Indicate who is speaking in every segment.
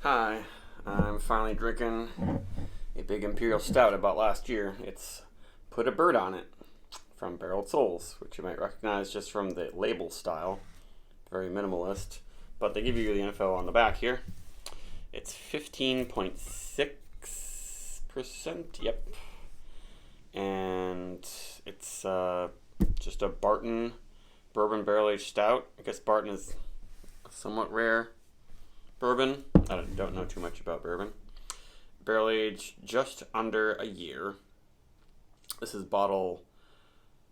Speaker 1: Hi, I'm finally drinking a big Imperial Stout I bought last year. It's Put a Bird on It from Barreled Souls, which you might recognize just from the label style. Very minimalist, but they give you the info on the back here. It's 15.6%, yep. And it's just a Barton Bourbon Barrel Aged Stout. I guess Barton is a somewhat rare bourbon. I don't know too much about bourbon. Barrel aged just under a year. This is bottle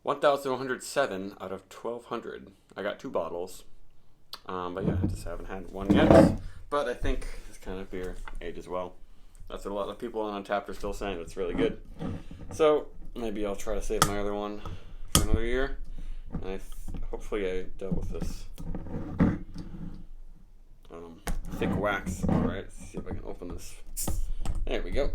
Speaker 1: 1107 out of 1200. I got 2 bottles. But yeah, I just haven't had one yet. But I think this kind of beer ages well. That's what a lot of people on Untappd are still saying. It's really good. So maybe I'll try to save my other one for another year. And hopefully I dealt with this thick wax. Alright, let's see if I can open this. There we go.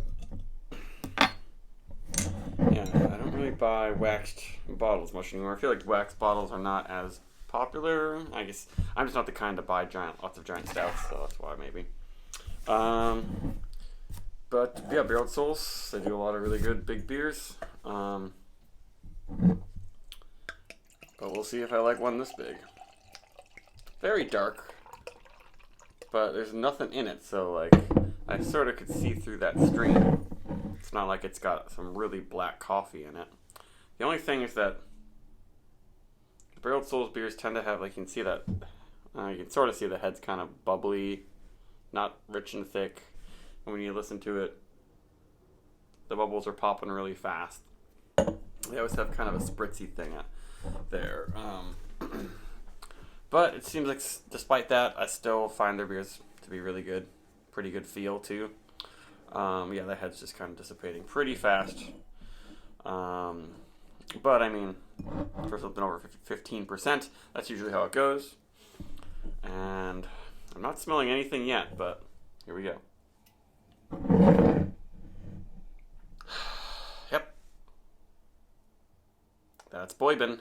Speaker 1: Yeah, I don't really buy waxed bottles much anymore. I feel like wax bottles are not as popular. I guess I'm just not the kind to buy lots of giant stouts, so that's why maybe. But yeah, Barreled Souls, they do a lot of really good big beers. But we'll see if I like one this big. Very dark, but there's nothing in it, so like I sort of could see through that stream. It's not like it's got some really black coffee in it. The only thing is that Barreled Souls beers tend to have, like, you can see that, you can sort of see the head's kind of bubbly, not rich and thick. And when you listen to it, the bubbles are popping really fast. They always have kind of a spritzy thing there. But it seems like, despite that, I still find their beers to be really good. Pretty good feel, too. Yeah, the head's just kind of dissipating pretty fast. But, I mean, for something over 15%, that's usually how it goes. And I'm not smelling anything yet, but here we go. Yep. That's Bourbon.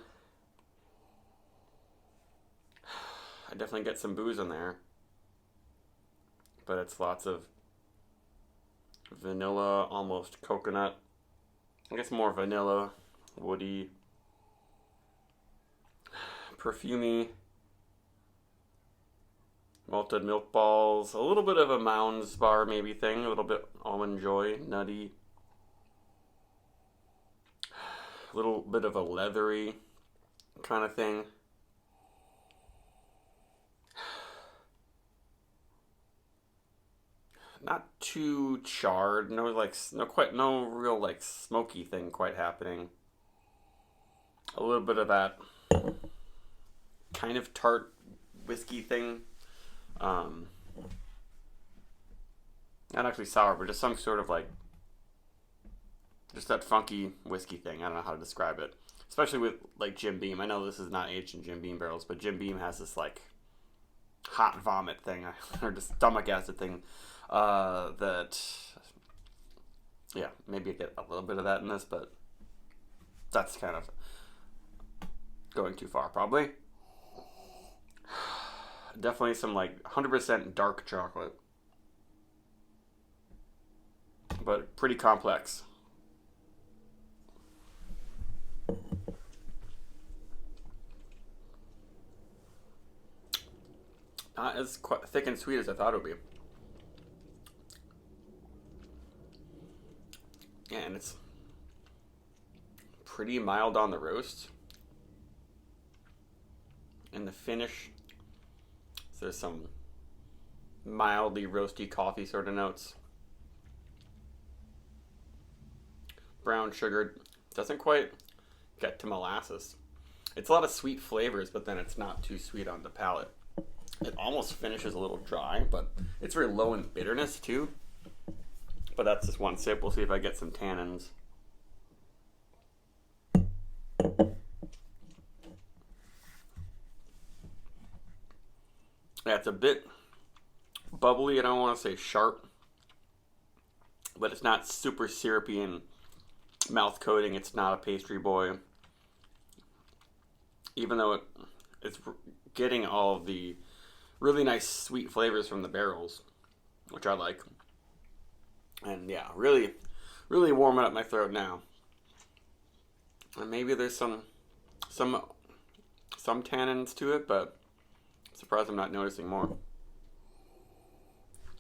Speaker 1: I definitely get some booze in there. But it's lots of vanilla, almost coconut. I guess more vanilla, woody, perfumey, malted milk balls, a little bit of a Mounds bar maybe thing, a little bit almond joy, nutty, a little bit of a leathery kind of thing. Not too charred, no real like smoky thing quite happening. A little bit of that kind of tart whiskey thing. Not actually sour, but just some sort of like, just that funky whiskey thing. I don't know how to describe it. Especially with like Jim Beam. I know this is not aged in Jim Beam barrels, but Jim Beam has this like hot vomit thing, or just stomach acid thing. That, yeah, maybe I get a little bit of that in this, but that's kind of going too far, probably. Definitely some, like, 100% dark chocolate, but pretty complex. Not as thick and sweet as I thought it would be. Yeah, and it's pretty mild on the roast. And the finish, so there's some mildly roasty coffee sort of notes. Brown sugared, doesn't quite get to molasses. It's a lot of sweet flavors, but then it's not too sweet on the palate. It almost finishes a little dry, but it's very low in bitterness too. But that's just one sip. We'll see if I get some tannins. Yeah, it's a bit bubbly. I don't want to say sharp, but it's not super syrupy and mouth coating. It's not a pastry boy. Even though it's getting all of the really nice sweet flavors from the barrels. which I like. And yeah, really, really warming up my throat now. And maybe there's some tannins to it, but I'm surprised I'm not noticing more.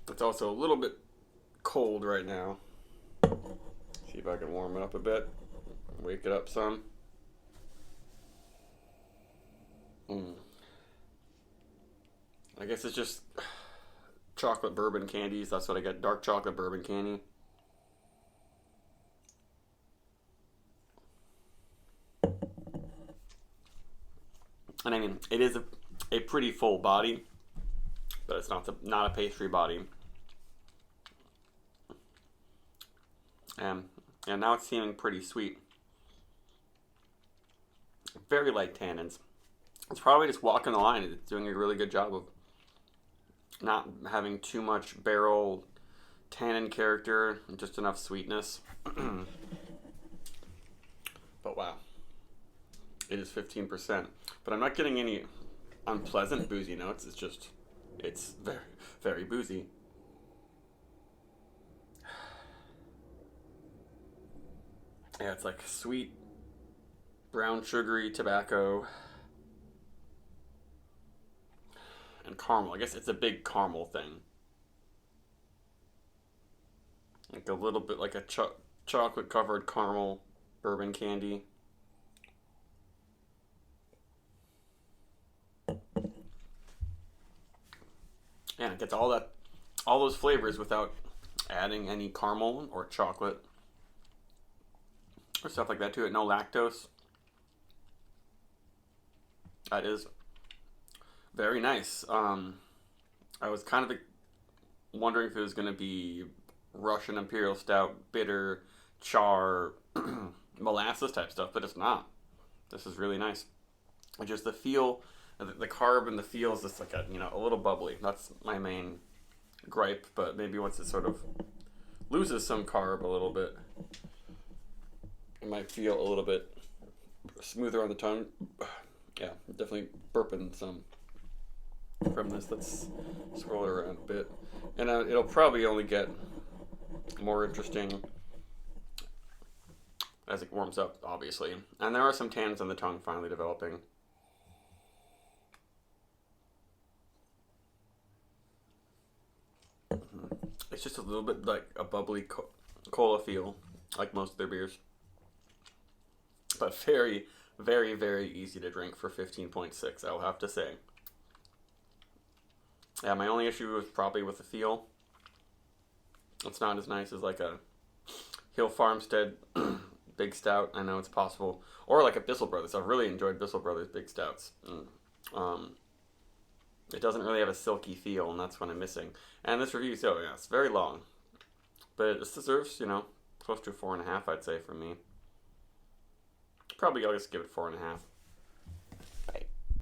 Speaker 1: It's also a little bit cold right now. See if I can warm it up a bit. Wake it up some. I guess it's just chocolate bourbon candies. That's what I get. Dark chocolate bourbon candy. And I mean, it is a pretty full body, but it's not a pastry body. And now it's seeming pretty sweet. Very light tannins. It's probably just walking the line. It's doing a really good job of not having too much barrel tannin character, just enough sweetness. But wow, it is 15%. But I'm not getting any unpleasant boozy notes. It's very, very boozy. Yeah, it's like sweet, brown sugary tobacco and caramel. I guess it's a big caramel thing. Like a little bit like a chocolate covered caramel bourbon candy. And it gets all those flavors without adding any caramel or chocolate or stuff like that to it. No lactose. That is very nice. I was kind of wondering if it was going to be Russian Imperial Stout, bitter, char, molasses type stuff, but it's not. This is really nice. Just the feel, the carb and the feel is just like a little bubbly. That's my main gripe, but maybe once it sort of loses some carb a little bit, it might feel a little bit smoother on the tongue. Yeah, definitely burping some from this. Let's swirl it around a bit. And it'll probably only get more interesting as it warms up, obviously. And there are some tannins on the tongue finally developing. It's just a little bit like a bubbly cola feel, like most of their beers. But very, very, very easy to drink for 15.6, I'll have to say. Yeah, my only issue was probably with the feel. It's not as nice as like a Hill Farmstead Big Stout. I know it's possible. Or like a Bissell Brothers. I've really enjoyed Bissell Brothers Big Stouts. It doesn't really have a silky feel, and that's what I'm missing. And this review, so yeah, it's very long. But this deserves, close to 4.5, I'd say, from me. Probably I'll just give it 4.5.